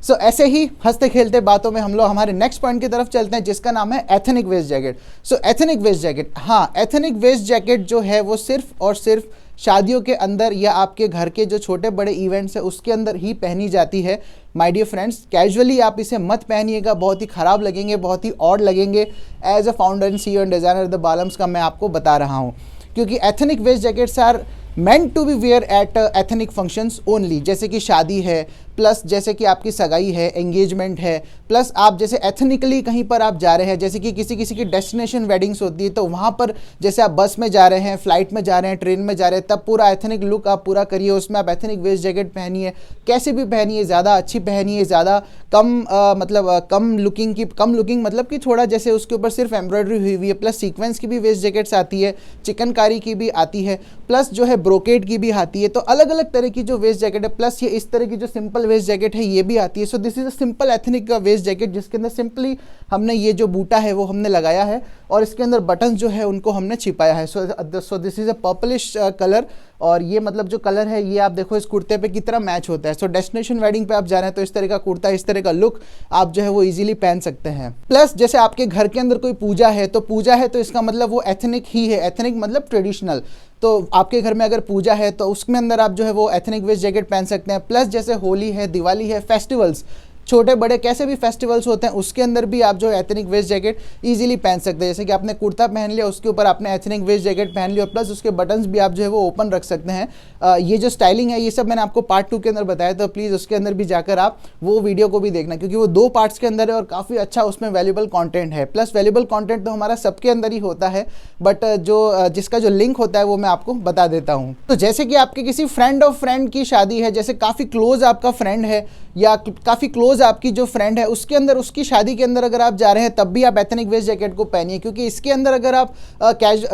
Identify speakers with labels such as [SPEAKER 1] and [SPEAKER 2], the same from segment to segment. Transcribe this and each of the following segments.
[SPEAKER 1] सो ऐसे ही हंसते खेलते बातों में हम लोग हमारे नेक्स्ट पॉइंट की तरफ चलते हैं, जिसका नाम है एथनिक वेस्ट जैकेट। सो एथनिक वेस्ट जैकेट, हाँ, एथनिक वेस्ट जैकेट जो है वो सिर्फ और सिर्फ शादियों के अंदर या आपके घर के जो छोटे बड़े इवेंट्स है उसके अंदर ही पहनी जाती है। माय डियर फ्रेंड्स, कैजुअली आप इसे मत पहनिएगा, बहुत ही ख़राब लगेंगे, बहुत ही ऑड लगेंगे। As a founder and CEO and designer the Balams का मैं आपको बता रहा हूँ, क्योंकि ethnic vest jackets are meant to be wear at ethnic functions only. जैसे कि शादी है, प्लस जैसे कि आपकी सगाई है, एंगेजमेंट है, प्लस आप जैसे एथनिकली कहीं पर आप जा रहे हैं, जैसे कि किसी किसी की डेस्टिनेशन वेडिंग्स होती है, तो वहाँ पर जैसे आप बस में जा रहे हैं, फ्लाइट में जा रहे हैं, ट्रेन में जा रहे हैं, तब पूरा एथनिक लुक आप पूरा करिए, उसमें आप एथनिक वेस्ट जैकेट पहनिए, कैसे भी पहनिए, ज़्यादा अच्छी पहनिए, ज़्यादा कम लुकिंग मतलब कि थोड़ा जैसे उसके ऊपर सिर्फ एम्ब्रॉयडरी हुई हुई है, प्लस सीक्वेंस की भी वेस्ट जैकेट्स आती है, चिकनकारी की भी आती है, प्लस जो है ब्रोकेड की भी आती है। तो अलग अलग तरह की जो वेस्ट जैकेट है, प्लस ये इस तरह की जो सिंपल वेस्ट जैकेट है ये भी आती है। So this is a simple ethnic vest jacket, जिसके अंदर सिंपली हमने ये जो बूटा है वो हमने लगाया है और इसके अंदर बटन्स जो है उनको हमने छिपाया है। So this is a purplish colour, और ये मतलब जो कलर है ये आप देखो इस कुर्ते पे कितना मैच होता है। सो डेस्टिनेशन वेडिंग पे आप जा रहे हैं तो इस तरह का कुर्ता, इस तरह का लुक आप जो है वो इजीली पहन सकते हैं। प्लस जैसे आपके घर के अंदर कोई पूजा है तो इसका मतलब वो एथनिक ही है, एथनिक मतलब ट्रेडिशनल। तो आपके घर में अगर पूजा है तो उसमें अंदर आप जो है वो एथनिक वेस्ट जैकेट पहन सकते हैं। प्लस जैसे होली है, दिवाली है, फेस्टिवल्स, छोटे बड़े कैसे भी फेस्टिवल्स होते हैं उसके अंदर भी आप जो एथनिक वेस्ट जैकेट इजीली पहन सकते हैं। जैसे कि आपने कुर्ता पहन लिया, उसके ऊपर आपने एथनिक वेस्ट जैकेट पहन लिया, प्लस उसके बटन्स भी आप जो है वो ओपन रख सकते हैं। ये जो स्टाइलिंग है ये सब मैंने आपको पार्ट 2 के अंदर बताया, तो प्लीज़ उसके अंदर भी जाकर आप वो वीडियो को भी देखना, क्योंकि वो 2 पार्ट्स के अंदर है और काफ़ी अच्छा उसमें वैल्यूबल कॉन्टेंट है। प्लस वैल्यूबल कॉन्टेंट तो हमारा सबके अंदर ही होता है, बट जिसका जो लिंक होता है वो मैं आपको बता देता हूँ। तो जैसे कि आपके किसी फ्रेंड ऑफ फ्रेंड की शादी है, जैसे काफ़ी क्लोज आपका फ्रेंड है या काफ़ी क्लोज आपकी जो फ्रेंड है उसके अंदर, उसकी शादी के अंदर अगर आप जा रहे हैं तब भी आप एथनिक वेस्ट जैकेट को पहनिए, क्योंकि इसके अंदर अगर आप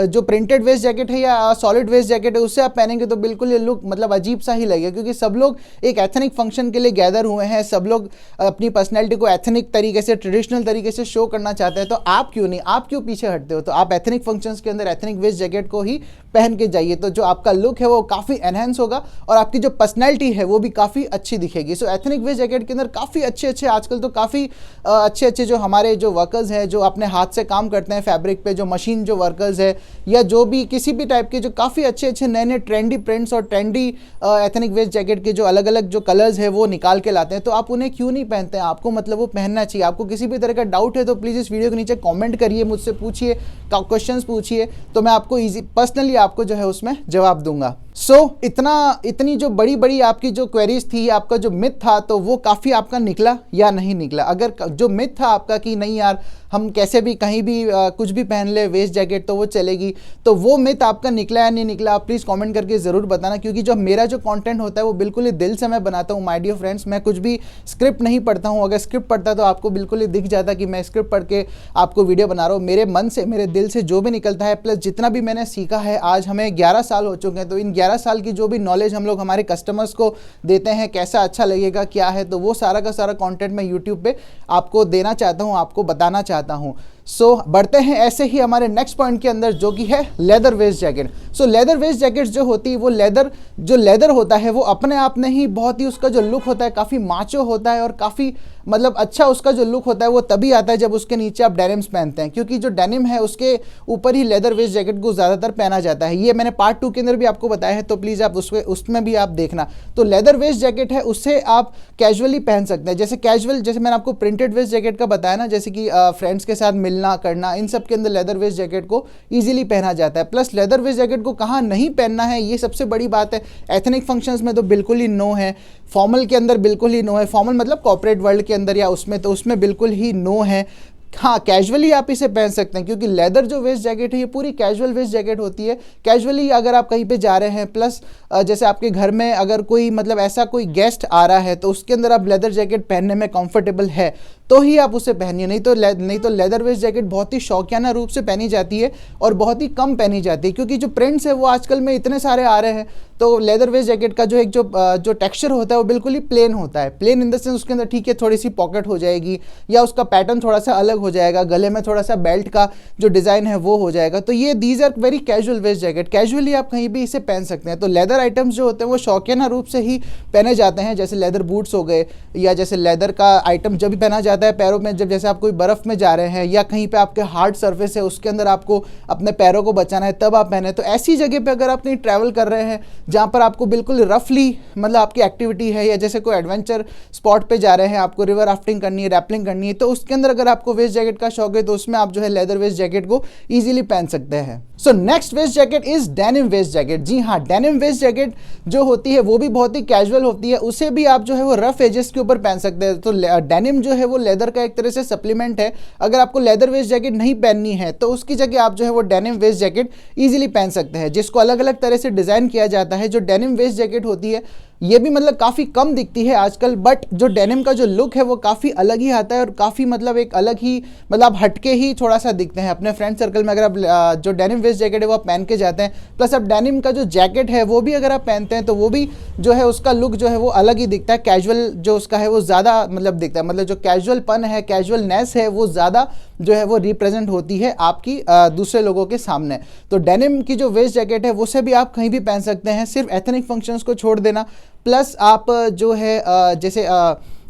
[SPEAKER 1] जो प्रिंटेड वेस्ट जैकेट है या सॉलिड वेस्ट जैकेट है उससे आप पहनेंगे तो बिल्कुल ये लुक मतलब अजीब सा ही लगेगा, क्योंकि सब लोग एक एथनिक फंक्शन के लिए गैदर हुए हैं, सब लोग अपनी पर्सनैलिटी को एथनिक तरीके से, ट्रेडिशनल तरीके से शो करना चाहते हैं। तो आप क्यों नहीं, आप क्यों पीछे हटते हो? तो आप एथनिक फंक्शंस के अंदर एथनिक वेस्ट जैकेट को ही पहन के जाइए, तो जो आपका लुक है वो काफ़ी एनहेंस होगा और आपकी जो पर्सनैलिटी है वो भी काफ़ी अच्छी दिखेगी। सो एथनिक वेस्ट जैकेट के अंदर काफ़ी अच्छे आजकल तो काफ़ी अच्छे जो हमारे जो वर्कर्स हैं, जो अपने हाथ से काम करते हैं फैब्रिक पे, जो मशीन जो वर्कर्स है या जो भी किसी भी टाइप के जो काफ़ी अच्छे नए ट्रेंडी प्रिंट्स और ट्रेंडी एथनिक वेस्ट जैकेट के जो अलग अलग जो कलर्स है वो निकाल के लाते हैं, तो आप उन्हें क्यों नहीं पहनते हैं? आपको मतलब वो पहनना चाहिए। आपको किसी भी तरह का डाउट है तो प्लीज़ इस वीडियो के नीचे कॉमेंट करिए, मुझसे पूछिए, क्वेश्चंस पूछिए, तो मैं आपको पर्सनली आपको जो है उसमें जवाब दूंगा। सो इतनी जो बड़ी आपकी जो क्वेरीज थी, आपका जो मिथ था, तो वो काफ़ी आपका निकला या नहीं निकला? अगर जो मिथ था आपका कि नहीं यार हम कैसे भी कहीं भी कुछ भी पहन ले वेस्ट जैकेट तो वो चलेगी, तो वो मिथ आपका निकला या नहीं निकला आप प्लीज़ कमेंट करके ज़रूर बताना, क्योंकि जो मेरा जो कंटेंट होता है वो बिल्कुल ही दिल से मैं बनाता हूँ माय डियर फ्रेंड्स। मैं कुछ भी स्क्रिप्ट नहीं पढ़ता हूँ, अगर स्क्रिप्ट पढ़ता तो आपको बिल्कुल ही दिख जाता कि मैं स्क्रिप्ट पढ़ के आपको वीडियो बना रहा हूँ। मेरे मन से, मेरे दिल से जो भी निकलता है, प्लस जितना भी मैंने सीखा है, आज हमें 11 साल हो चुके हैं, तो इन 11 साल की जो भी नॉलेज हम लोग हमारे कस्टमर्स को देते हैं, कैसा अच्छा लगेगा क्या है, तो वो सारा का सारा कंटेंट मैं यूट्यूब पे आपको देना चाहता हूँ, आपको बताना चाहता हूँ। सो बढ़ते हैं ऐसे ही हमारे नेक्स्ट पॉइंट के अंदर, जो कि है लेदर वेस्ट जैकेट। सो लेदर वेस्ट जैकेट्स जो होती है वो लेदर होता है वो अपने आप में ही बहुत ही उसका जो लुक होता है काफ़ी माचो होता है और काफ़ी मतलब अच्छा उसका जो लुक होता है वो तभी आता है जब उसके नीचे आप डेनिम्स पहनते हैं, क्योंकि जो डेनिम है उसके ऊपर ही लेदर वेस्ट जैकेट को ज़्यादातर पहना जाता है। ये मैंने पार्ट 2 के अंदर भी आपको बताया है, तो प्लीज़ आप उसमें भी आप देखना। तो लेदर वेस्ट जैकेट है, उससे आप कैजुअली पहन सकते हैं। जैसे कैजुअल, जैसे मैंने आपको प्रिंटेड वेस्ट जैकेट का बताया ना, जैसे कि फ्रेंड्स के साथ मिलना करना, इन सब के अंदर लेदर वेस्ट जैकेट को ईजिली पहना जाता है। प्लस लेदर वेस्ट जैकेट को कहाँ नहीं पहनना है ये सबसे बड़ी बात है। एथनिक फंक्शंस में तो बिल्कुल ही नो है, फॉर्मल के अंदर बिल्कुल ही नो है, फॉर्मल मतलब कॉर्पोरेट वर्ल्ड के अंदर या उसमें बिल्कुल ही नो है। हाँ, कैजुअली आप इसे पहन सकते हैं, क्योंकि लेदर जो वेस्ट जैकेट है ये पूरी कैजुअल वेस्ट जैकेट होती है। कैजुअली अगर आप कहीं पे जा रहे हैं, प्लस जैसे आपके घर में अगर कोई मतलब ऐसा कोई गेस्ट आ रहा है तो उसके अंदर आप लेदर जैकेट पहनने में कंफर्टेबल है तो ही आप उसे पहनिए, नहीं तो लेदर वेस्ट जैकेट बहुत ही शौकियाना रूप से पहनी जाती है और बहुत ही कम पहनी जाती है, क्योंकि जो प्रिंट्स है वो आजकल में इतने सारे आ रहे हैं, तो लेदर वेस्ट जैकेट का जो एक जो टेक्सचर होता है वो बिल्कुल ही प्लेन होता है। प्लेन इन द सेंस उसके अंदर ठीक है थोड़ी सी पॉकेट हो जाएगी या उसका पैटर्न थोड़ा सा अलग हो जाएगा, गले में थोड़ा सा बेल्ट का जो डिज़ाइन है वो हो जाएगा। तो ये these are very casual vest jacket, casually आप कहीं भी इसे पहन सकते हैं। तो लेदर आइटम्स जो होते हैं वो शौकियाना रूप से ही पहने जाते हैं, जैसे लेदर बूट्स हो गए या जैसे लेदर का आइटम जब भी पहना जाता है पैरों में, जब जैसे आप कोई बर्फ़ में जा रहे हैं या कहीं पे आपके हार्ड सरफेस है उसके अंदर आपको अपने पैरों को बचाना है तब आप पहने। तो ऐसी जगह पे अगर आप कहीं ट्रैवल कर रहे हैं जहाँ पर आपको बिल्कुल रफली मतलब आपकी एक्टिविटी है, या जैसे कोई एडवेंचर स्पॉट पे जा रहे हैं, आपको रिवर राफ्टिंग करनी है, रैपलिंग करनी है, तो उसके अंदर अगर आपको वेस्ट जैकेट का शौक है तो उसमें आप जो है लेदर वेस्ट जैकेट को ईजिली पहन सकते हैं। So next vest jacket is denim vest jacket. जी हाँ, डेनिम वेस्ट जैकेट जो होती है वो भी बहुत ही कैजुअल होती है, उसे भी आप जो है वो रफ एजेस के ऊपर पहन सकते हैं। तो डेनिम जो है वो लेदर का एक तरह से सप्लीमेंट है। अगर आपको लेदर वेस्ट जैकेट नहीं पहननी है तो उसकी जगह आप जो है वो डेनिम वेस्ट जैकेट ईजिली पहन सकते हैं, जिसको अलग अलग तरह से डिज़ाइन किया जाता है। जो डेनिम वेस्ट जैकेट होती है ये भी मतलब काफ़ी कम दिखती है आजकल, बट जो डेनिम का जो लुक है वो काफ़ी अलग ही आता है और काफ़ी मतलब एक अलग ही मतलब हटके ही थोड़ा सा दिखते हैं। अपने फ्रेंड सर्कल में अगर आप जो डेनिम वेस्ट जैकेट है वो आप पहन के जाते हैं, प्लस अब डेनिम का जो जैकेट है वो भी अगर आप पहनते हैं तो वो भी जो है उसका लुक जो है वो अलग ही दिखता है। कैजुअल जो उसका है वो ज़्यादा मतलब दिखता है, मतलब जो कैजुअलपन है, कैजुअलनेस है वो ज़्यादा जो है वो रिप्रेजेंट होती है आपकी दूसरे लोगों के सामने। तो डेनिम की जो वेस्ट जैकेट है उसे भी आप कहीं भी पहन सकते हैं, सिर्फ एथनिक फंक्शंस को छोड़ देना। प्लस आप जो है जैसे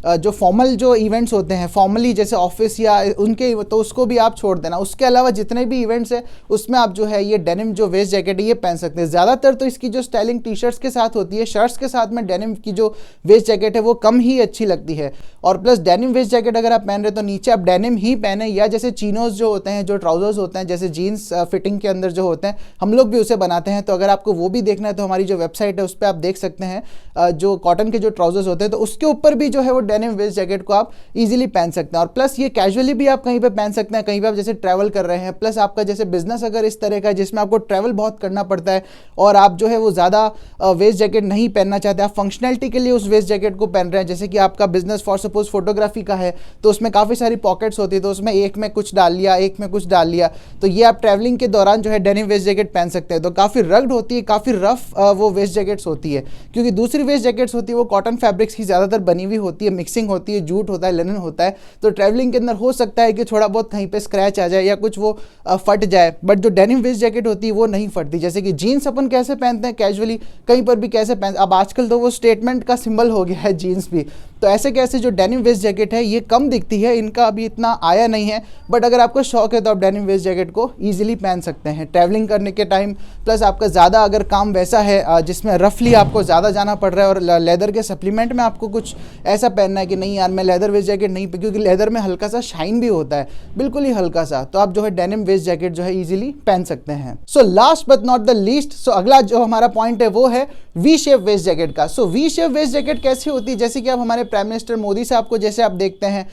[SPEAKER 1] जो फॉर्मल जो इवेंट्स होते हैं फॉर्मली जैसे ऑफिस या उनके, तो उसको भी आप छोड़ देना। उसके अलावा जितने भी इवेंट्स हैं उसमें आप जो है ये डेनिम जो वेस्ट जैकेट है ये पहन सकते हैं। ज़्यादातर तो इसकी जो स्टाइलिंग टी शर्ट्स के साथ होती है, शर्ट्स के साथ में डेनिम की जो वेस्ट जैकेट है वो कम ही अच्छी लगती है। और प्लस डेनिम वेस्ट जैकेट अगर आप पहन रहे तो नीचे आप डेनिम ही पहने, या जैसे चीनोज जो होते हैं, जो ट्राउजर्स होते हैं, जैसे जीन्स फिटिंग के अंदर जो होते हैं, हम लोग भी उसे बनाते हैं। तो अगर आपको वो भी देखना है तो हमारी जो वेबसाइट है उस पर आप देख सकते हैं जो कॉटन के जो ट्राउजर्स होते हैं, तो उसके ऊपर भी जो है वो डेनिम वेस्ट जैकेट आप इजीली पहन सकते हैं। और प्लस ये कैजुअली भी आप कहीं पे पहन सकते हैं, कहीं पे आप जैसे ट्रैवल कर रहे हैं, प्लस आपका जैसे बिजनेस अगर इस तरह का है जिसमें आपको ट्रैवल बहुत करना पड़ता है और आप जो है वो ज़्यादा वेस्ट जैकेट नहीं पहनना चाहते, आप फंक्शनैलिटी के लिए उस वेस्ट जैकेट को पहन रहे हैं, जैसे कि आपका बिजनेस फॉर सपोज फोटोग्राफी का है तो उसमें काफ़ी सारी पॉकेट्स होती है, तो उसमें एक में कुछ डाल लिया, एक में कुछ डाल लिया, तो ये आप ट्रैवलिंग के दौरान जो है डेनिम वेस्ट जैकेट पहन सकते हैं। तो काफ़ी रग्ड होती है, काफ़ी रफ वो वेस्ट जैकेट्स होती है, क्योंकि दूसरी वेस्ट जैकेट्स होती है वो कॉटन फैब्रिक्स की ज़्यादातर बनी हुई होती है, मिक्सिंग होती है, जूट होता है, लिनन होता है। तो ट्रैवलिंग के अंदर हो सकता है कि थोड़ा बहुत कहीं पे स्क्रैच आ जाए या कुछ वो फट जाए, बट जो डेनिम वेस्ट जैकेट होती है वो नहीं फटती। जैसे कि जीन्स अपन कैसे पहनते हैं कैजुअली, कहीं पर भी कैसे पहन, अब आजकल तो वो स्टेटमेंट का सिंबल हो गया है जीन्स भी, तो ऐसे कैसे जो डेनिम वेस्ट जैकेट है ये कम दिखती है, इनका अभी इतना आया नहीं है, बट अगर आपको शौक है तो आप डेनिम वेस्ट जैकेट को ईजिली पहन सकते हैं ट्रैवलिंग करने के टाइम। प्लस आपका ज़्यादा अगर काम वैसा है जिसमें रफली आपको ज़्यादा जाना पड़ रहा है और लेदर के सप्लीमेंट में आपको कुछ ऐसा पहनना है कि नहीं यार मैं लेदर वेस्ट जैकेट नहीं, क्योंकि लेदर में हल्का सा शाइन भी होता है, बिल्कुल ही हल्का सा, तो आप जो है डेनिम वेस्ट जैकेट जो है इजीली पहन सकते हैं। So last but not the least, so अगला जो हमारा पॉइंट है वो है वी शेप वेस्ट जैकेट का। So V shape vest jacket कैसी होती है, जैसे कि आप हमारे प्राइम मिनिस्टर मोदी साहब को जैसे आप देखते हैं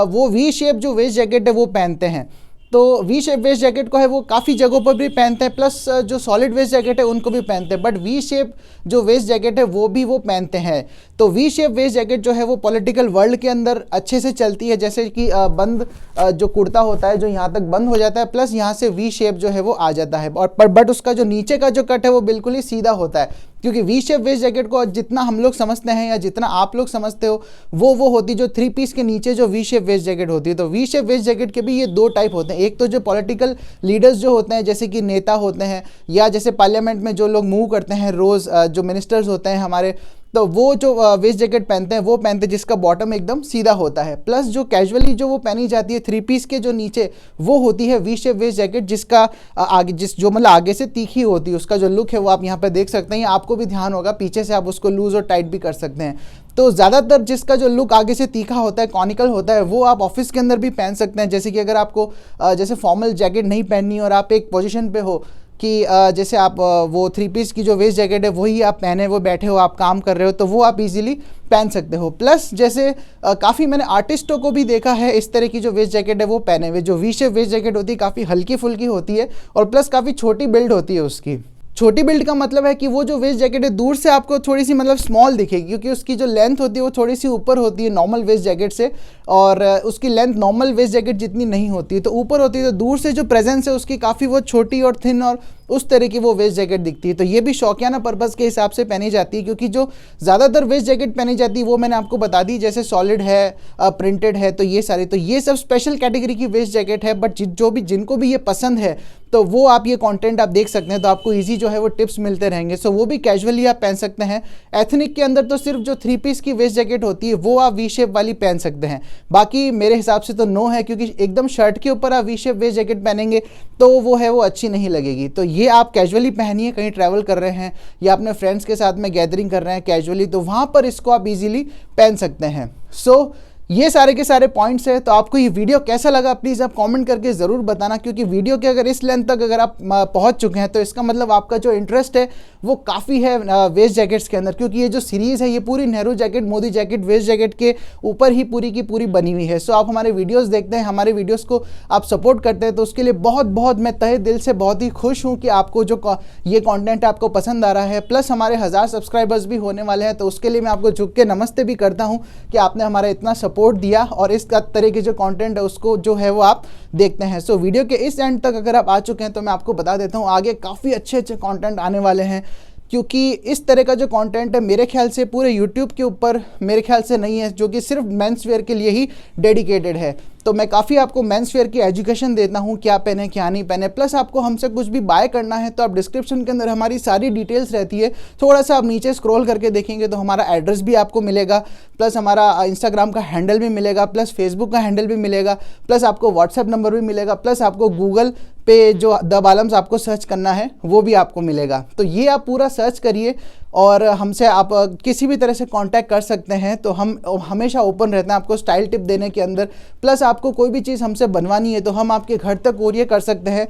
[SPEAKER 1] वो वी शेप जो वेस्ट जैकेट है वो पहनते हैं। तो वी शेप वेस्ट जैकेट को है वो काफ़ी जगहों पर भी पहनते हैं, प्लस जो सॉलिड वेस्ट जैकेट है उनको भी पहनते हैं, बट वी शेप जो वेस्ट जैकेट है वो भी वो पहनते हैं। तो वी शेप वेस्ट जैकेट जो है वो पॉलिटिकल वर्ल्ड के अंदर अच्छे से चलती है, जैसे कि बंद जो कुर्ता होता है जो यहाँ तक बंद हो जाता है, प्लस यहाँ से वी शेप जो है वो आ जाता है, और बट उसका जो नीचे का जो कट है वो बिल्कुल ही सीधा होता है, क्योंकि वी शेप वेस्ट जैकेट को जितना हम लोग समझते हैं या जितना आप लोग समझते हो वो होती जो 3 पीस के नीचे जो वी शेप वेस्ट जैकेट होती है। तो वी शेप वेस्ट जैकेट के भी ये 2 टाइप होते हैं, एक तो जो पॉलिटिकल लीडर्स जो होते हैं जैसे कि नेता होते हैं या जैसे पार्लियामेंट में जो लोग मूव करते हैं रोज़, जो मिनिस्टर्स होते हैं हमारे, तो वो जो वेस्ट जैकेट पहनते हैं वो पहनते हैं जिसका बॉटम एकदम सीधा होता है, प्लस जो कैजुअली जो वो पहनी जाती है 3 पीस के जो नीचे वो होती है वी शेप वेस्ट जैकेट, जिसका आगे जो मतलब आगे से तीखी होती है, उसका जो लुक है वो आप यहाँ पे देख सकते हैं, आपको भी ध्यान होगा पीछे से आप उसको लूज और टाइट भी कर सकते हैं। तो ज़्यादातर जिसका जो लुक आगे से तीखा होता है, कॉनिकल होता है, वो आप ऑफिस के अंदर भी पहन सकते हैं। जैसे कि अगर आपको जैसे फॉर्मल जैकेट नहीं पहननी और आप एक पोजीशन पे हो कि जैसे आप वो 3 पीस की जो वेस्ट जैकेट है वही आप पहने वो बैठे हो, आप काम कर रहे हो, तो वो आप इजीली पहन सकते हो। प्लस जैसे काफ़ी मैंने आर्टिस्टों को भी देखा है इस तरह की जो वेस्ट जैकेट है वो पहने हुए। जो वी शेप वेस्ट जैकेट होती है काफ़ी हल्की फुल्की होती है और प्लस काफ़ी छोटी बिल्ड होती है उसकी। छोटी बिल्ड का मतलब है कि वो जो वेस्ट जैकेट है दूर से आपको थोड़ी सी मतलब स्मॉल दिखेगी, क्योंकि उसकी जो लेंथ होती है वो थोड़ी सी ऊपर होती है नॉर्मल वेस्ट जैकेट से, और उसकी लेंथ नॉर्मल वेस्ट जैकेट जितनी नहीं होती है, तो ऊपर होती है, तो दूर से जो प्रेजेंस है उसकी काफ़ी वो छोटी और थिन और उस तरह की वो वेस्ट जैकेट दिखती है। तो ये भी शौकियाना पर्पज़ के हिसाब से पहनी जाती है, क्योंकि जो ज़्यादातर वेस्ट जैकेट पहनी जाती है वो मैंने आपको बता दी, जैसे सॉलिड है, प्रिंटेड है, तो ये सारी, तो ये सब स्पेशल कैटेगरी की वेस्ट जैकेट है। बट जो भी जिनको भी ये पसंद है तो वो आप ये कंटेंट आप देख सकते हैं, तो आपको इजी जो है वो टिप्स मिलते रहेंगे। सो वो भी कैजुअली आप पहन सकते हैं। एथनिक के अंदर तो सिर्फ जो 3 पीस की वेस्ट जैकेट होती है वो आप वी शेप वाली पहन सकते हैं, बाकी मेरे हिसाब से तो नो है, क्योंकि एकदम शर्ट के ऊपर आप वी शेप वेस्ट जैकेट पहनेंगे तो वो है वो अच्छी नहीं लगेगी। तो ये आप कैजुअली पहनिए, कहीं ट्रैवल कर रहे हैं या अपने फ्रेंड्स के साथ में गैदरिंग कर रहे हैं कैजुअली, तो वहाँ पर इसको आप इजीली पहन सकते हैं। सो ये सारे के सारे पॉइंट्स है। तो आपको ये वीडियो कैसा लगा प्लीज़ आप कमेंट करके ज़रूर बताना, क्योंकि वीडियो के अगर इस लेंथ तक अगर आप पहुंच चुके हैं तो इसका मतलब आपका जो इंटरेस्ट है वो काफ़ी है वेस्ट जैकेट्स के अंदर, क्योंकि ये जो सीरीज़ है ये पूरी Nehru jacket, Modi jacket, vest jacket के ऊपर ही पूरी की पूरी बनी हुई है। सो आप हमारे वीडियोज़ देखते हैं, हमारे वीडियोज़ को आप सपोर्ट करते हैं, तो उसके लिए बहुत बहुत मैं तहे दिल से बहुत ही खुश हूँ कि आपको जो ये कॉन्टेंट आपको पसंद आ रहा है। प्लस हमारे 1000 सब्सक्राइबर्स भी होने वाले हैं, तो उसके लिए मैं आपको झुक के नमस्ते भी करता हूँ कि आपने हमारा इतना सपोर्ट दिया और इस तरह के जो कंटेंट है उसको जो है वो आप देखते हैं। सो वीडियो के इस एंड तक अगर आप आ चुके हैं तो मैं आपको बता देता हूँ आगे काफ़ी अच्छे अच्छे कंटेंट आने वाले हैं, क्योंकि इस तरह का जो कंटेंट है मेरे ख्याल से पूरे यूट्यूब के ऊपर मेरे ख्याल से नहीं है, जो कि सिर्फ मेंस वेयर के लिए ही डेडिकेटेड है। तो मैं काफ़ी आपको मेंस वेयर की एजुकेशन देता हूँ, क्या पहने क्या नहीं पहने। प्लस आपको हमसे कुछ भी बाय करना है तो आप डिस्क्रिप्शन के अंदर हमारी सारी डिटेल्स रहती है, थोड़ा सा आप नीचे स्क्रॉल करके देखेंगे तो हमारा एड्रेस भी आपको मिलेगा, प्लस हमारा इंस्टाग्राम का हैंडल भी मिलेगा, प्लस फेसबुक का हैंडल भी मिलेगा, प्लस आपको व्हाट्सएप नंबर भी मिलेगा, प्लस आपको गूगल पे जो द बालम्स आपको सर्च करना है वो भी आपको मिलेगा। तो ये आप पूरा सर्च करिए और हमसे आप किसी भी तरह से कांटेक्ट कर सकते हैं। तो हम हमेशा ओपन रहते हैं आपको स्टाइल टिप देने के अंदर। प्लस आपको कोई भी चीज़ हमसे बनवानी है तो हम आपके घर तक कोरियर कर सकते हैं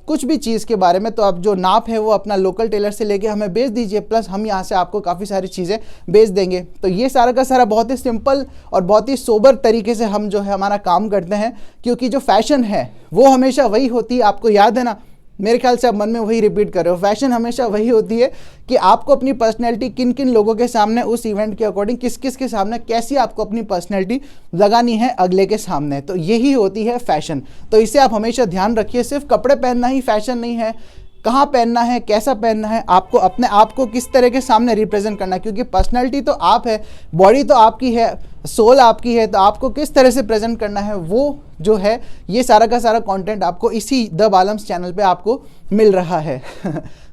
[SPEAKER 1] कुछ भी चीज़ के बारे में। तो आप जो नाप है वो अपना लोकल टेलर से लेके हमें भेज दीजिए, प्लस हम यहाँ से आपको काफ़ी सारी चीज़ें भेज देंगे। तो ये सारा का सारा बहुत ही सिंपल और बहुत ही सोबर तरीके से हम जो है हमारा काम करते हैं, क्योंकि जो फैशन है वो हमेशा वही होती है। आपको याद है ना, मेरे ख्याल से आप मन में वही रिपीट कर रहे हो, फैशन हमेशा वही होती है कि आपको अपनी पर्सनैलिटी किन किन लोगों के सामने उस इवेंट के अकॉर्डिंग किस किस के सामने कैसी आपको अपनी पर्सनैलिटी लगानी है अगले के सामने। तो यही होती है फैशन। तो इसे आप हमेशा ध्यान रखिए, सिर्फ कपड़े पहनना ही फैशन नहीं है, कहाँ पहनना है, कैसा पहनना है, आपको अपने आप को किस तरह के सामने रिप्रेजेंट करना है, क्योंकि पर्सनैलिटी तो आप है, बॉडी तो आपकी है, सोल आपकी है, तो आपको किस तरह से प्रेजेंट करना है वो जो है ये सारा का सारा कंटेंट आपको इसी द बालम्स चैनल पे आपको मिल रहा है।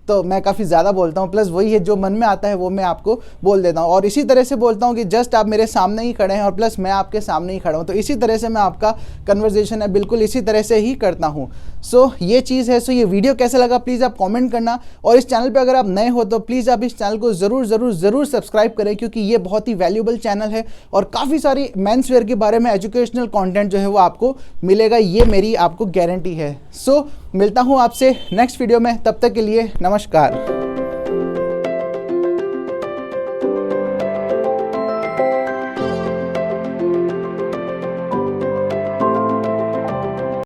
[SPEAKER 1] तो मैं काफ़ी ज़्यादा बोलता हूँ, प्लस वही है जो मन में आता है वो मैं आपको बोल देता हूँ, और इसी तरह से बोलता हूँ कि जस्ट आप मेरे सामने ही खड़े हैं और प्लस मैं आपके सामने ही खड़ा हूँ, तो इसी तरह से मैं आपका कन्वर्जेशन है बिल्कुल इसी तरह से ही करता हूँ। सो ये चीज़ है। सो ये वीडियो कैसा लगा प्लीज़ आप कमेंट करना, और इस चैनल पे अगर आप नए हो तो प्लीज़ आप इस चैनल को ज़रूर सब्सक्राइब करें, क्योंकि ये बहुत ही वैल्यूबल चैनल है और काफ़ी सारी मेंस वेयर के बारे में एजुकेशनल कंटेंट जो है वो आपको मिलेगा, ये मेरी आपको गारंटी है। सो मिलता हूँ आपसे नेक्स्ट वीडियो में, तब तक के लिए नमस्कार।